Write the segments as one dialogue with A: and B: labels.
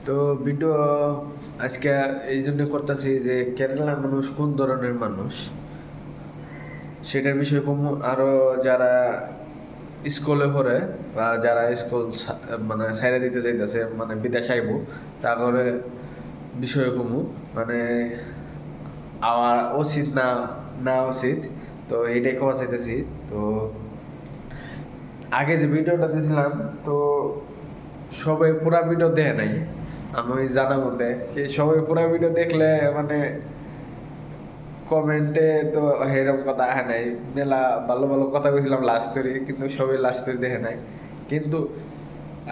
A: তো ভিডিও আজকে এই জন্য করতেছি যে কেরালার মানুষ কোন ধরনের মানুষ সেটার বিষয়ে কম। আরো যারা স্কুলে পড়ে বা যারা স্কুল মানে ছাইড়া দিতে চাইতেছে মানে বিদেশ আইব তারপরে বিষয়ে কমু মানে আমার উচিত না না উচিত। তো এইটাই খবর চাইতেছি। তো আগে যে ভিডিওটা দিয়েছিলাম তো সবাই পুরা ভিডিও দেখে নাই। আমি জানা মতে সবাই পুরা ভিডিও দেখলে মানে কমেন্টে তো এরকম কথা আহে নাই। মেলা ভালো ভালো কথা কইছিলাম লাস্ট তৈরি, কিন্তু সবাই লাস্ট তৈরি দেখে নাই। কিন্তু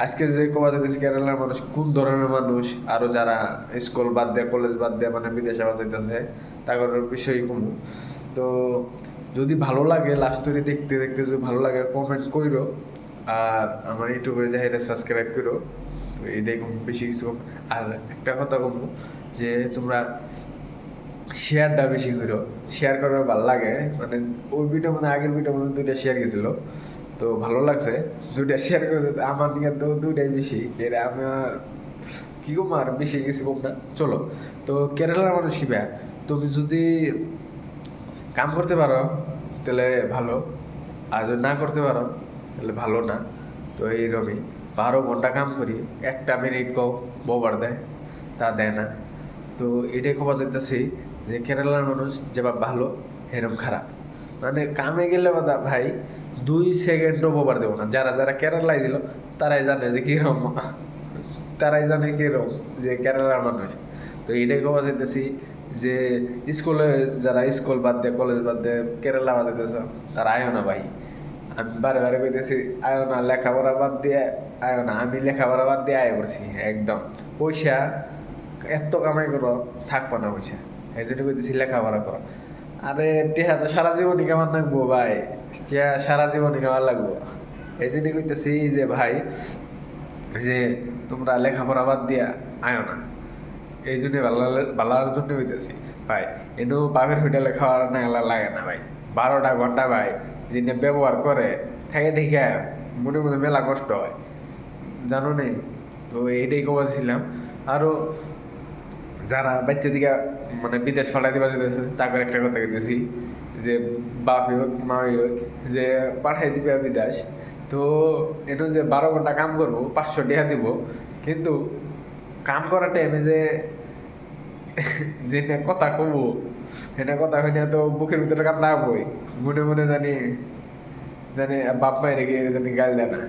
A: আজকে যে কবা যাইতেছে কেরালার মানুষ কোন ধরনের মানুষ, আরো যারা স্কুল বাদ দেয় কলেজ বাদ দেয় মানে বিদেশে বাঁচাইতেছে তাদের বিষয় কমু। তো যদি ভালো লাগে লাস্ট তৈরি দেখতে দেখতে যদি ভালো লাগে কমেন্ট কইরো, আর আমার ইউটিউবে যাই সাবস্ক্রাইব করো। তো এটাই কম, বেশি কিছু কম। আর একটা কথা কমু যে তোমরা শেয়ারটা বেশি করো। শেয়ার করার ভালো লাগে মানে ওই ভিডিও মানে আগের ভিডিও মানে দুইটা শেয়ার গেছিল, তো ভালো লাগছে। দুইটা শেয়ার করে আমার নিয়ে তো দুইটাই বেশি এর আমার কি কম আর বেশি কিছু কম না। চলো, তো কেরালার মানুষ কি ভাই, তুমি যদি কাম করতে পারো তাহলে ভালো, আর যদি না করতে পারো তাহলে ভালো না। তো এইরকমই 12 ঘন্টা কাম করি, একটা মিনিট কও বোবার দেয়, তা দেয় না। তো এটাই খবর যেতেছি যে কেরালার মানুষ যেবা ভালো এরকম খারাপ। মানে কামে গেলে বাদা ভাই 2 সেকেন্ডও বোবার দেবো না। যারা যারা কেরালায় ছিল তারাই জানে যে কিরম, তারাই জানে কিরম যে কেরালার মানুষ। তো এটাই খবর যেতেছি যে স্কুলে যারা স্কুল বাদ দেয় কলেজ বাদ দেয় কেরালা বাদ দিতেছ তারা আয়ো না ভাই। আমি বারে বারে কইতেছি আয়ো না, লেখাপড়া বাদ দিয়ে আয়ো না। আমি লেখাপড়া বাদ দিয়ে আয় করছি একদম। পয়সা এত কামাই করো, থাকবো না পয়সা। এই জন্য কইতেছি লেখাপড়া করো। আরে টেহা তো সারা জীবনই কামার লাগবো ভাই, টেহা সারা জীবনই কামার লাগবো। এই জন্য কইতেছি যে ভাই যে তোমরা লেখাপড়া বাদ দিয়া আয়ো না। এই জন্য ভালোর জন্য হইতেছি ভাই। এনু বাপের হোটেলে খাওয়ার না লাগে না ভাই। 12টা ঘন্টা ভাই যিনি ব্যবহার করে থেকে দেখে মনে মনে মেলা কষ্ট হয়, জানো নেই। তো এইটাই কমাচ্ছিলাম। আরো যারা বাচ্চা দিকে মানে বিদেশ পাঠাই দিবা যেতেছে তাকে একটা কথা কইতেছি যে বাপই হোক মাই হোক যে পাঠাই দিবে বিদেশ। তো এটা যে 12 ঘন্টা কাম করবো 500 টাকা দিব, কিন্তু কাম করার টাইমে যে যেটা কথা কব সেটা কথা হইনা তো বুকের ভিতরে কান্না বই, মনে মনে জানি জানি বাপ মায়ের রেখে জানি গাল দেয় না।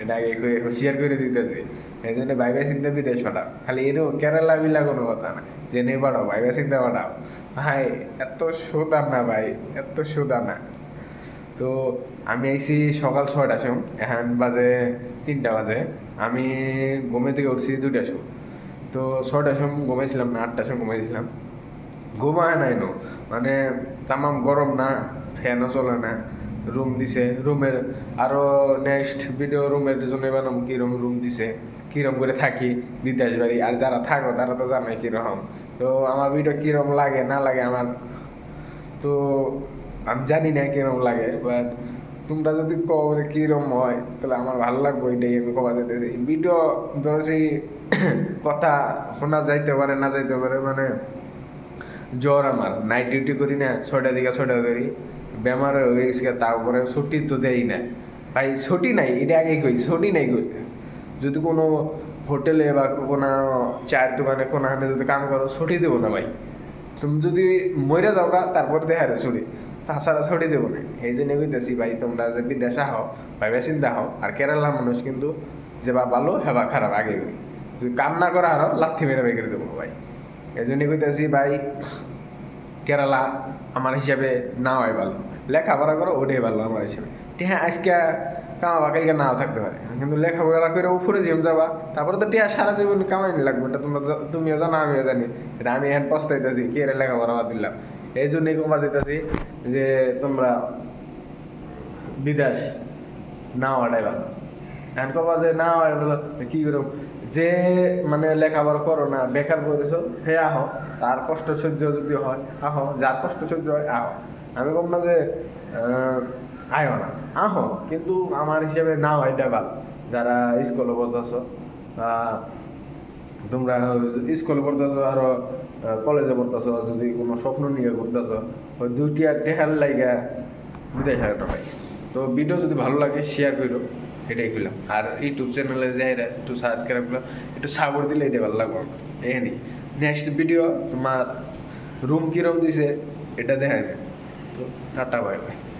A: এটা আগে হুঁশিয়ার করে দিতেছে। এই জন্য ভাইবা চিন্তা বিদেশ পাঠাও, খালি এরও কেরালা বিলা কোনো কথা না, জেনে পাঠাও ভাইবা চিন্তা পাঠাও। ভাই এত সুদার না ভাই, এত সুদার না। তো আমি আইছি সকাল 6টার সময়, এখন বাজে 3টা বাজে। আমি ঘুমে থেকে উঠছি 2টার সময়। তো 6টার সময় ঘুমাইছিলাম না, 8টার সময় ঘুমাইছিলাম। ঘুমায় নাই নো, মানে তামাম গরম না, ফ্যানও চলে না। রুম দিছে, রুমের আরো নেক্সট ভিডিও রুমের জন্য বানাবো কিরম রুম দিছে, কিরম করে থাকি বিদেশ বাড়ি। আর যারা থাকো তারা তো জানে কিরকম। তো আমার ভিডিও কিরম লাগে না লাগে আমার তো আমি জানি না কিরম লাগে, বাট তোমরা যদি কও যে কিরম হয় তাহলে আমার ভালো লাগবে। এটাই আমি কবা যাইতেছি। ভিডিও ধরেছি কথা শোনা যাইতে পারে না যাইতে পারে, মানে জ্বর আমার, নাইট ডিউটি করি না 6টা দিকে 6টা ধরি, বেমার হয়ে গেছে তারপরে ছুটি তো দেই না ভাই। ছুটি নাই, এটা আগে কই ছুটি নাই কই। যদি কোনো হোটেলে বা কোনো চায়ের দোকানে কোনো হানে যদি কাম করো ছুটি দেবো না ভাই। তুমি যদি মরে যাও গা তারপর দেখা রে ছুটি, তাছাড়া ছুটি দেবো না। এই জন্য কইতেছি ভাই তোমরা যে বিদেশে হও ভাইবা চিন্তা হও। আর কেরালার মানুষ কিন্তু যে বা ভালো হেবা খারাপ আগে কই, যদি কাম না করা আরো লাথি মেরে বের দেবো ভাই। এই জন্য কইতেছি ভাই কেরালা আমার হিসাবে না হয় ভালো, লেখাপড়া করো ওটাই ভালো আমার হিসাবে। হ্যাঁ আজকে কামাবা কালকে নাও থাকতে পারে, কিন্তু লেখাপড়া করে উপরে যেম যাবা তারপরে তো টিয়া সারা জীবন কামাইনি লাগবে। এটা তোমরা তুমিও জানো আমিও জানি। এটা আমি এখন পস্তাইতেছি কে রে লেখাপড়া বাদ দিলাম। এই জন্যই কমা যেতেছি যে তোমরা বিদেশ না হওয়াটাই ভালো। এখন কবা যে না হয় বলো কি করো, যে মানে লেখাপড়া করো না বেকার করেছো হে আহো, তার কষ্ট সহ্য যদি হয় আহো, যার কষ্ট সহ্য হয় আহো। আমি কম না যে আয়ো না, আহো, কিন্তু আমার হিসেবে না হয় এটা ভালো। যারা স্কুলে পড়তেছো বা তোমরা স্কুলে পড়তেছো আরো কলেজে পড়তেছো, যদি কোনো স্বপ্ন নিয়ে করতেছো, ওই দুইটি আর টেহার লাইগা বিদেশ হারানো হয়। তো ভিডিও যদি ভালো লাগে শেয়ার করো, এটাই খুললাম। আর ইউটিউব চ্যানেলে যাই একটু সাবস্ক্রাইব করো, একটু সাপোর্ট দিলে এটা ভালো লাগবে। এখানে নেক্সট ভিডিও তোমার রুম কিরম দিছে এটা দেখাই। তো টাটা বাই বাই।